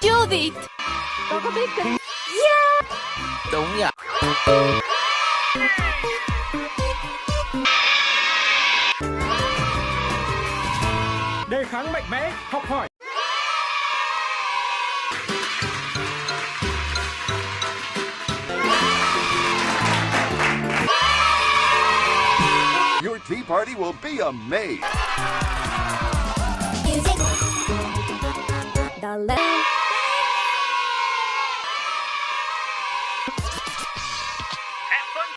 Judith! Đúng nhỉ. Đề kháng mạnh mẽ, học hỏi. Your tea party will be amazed. Music. The love. Have fun.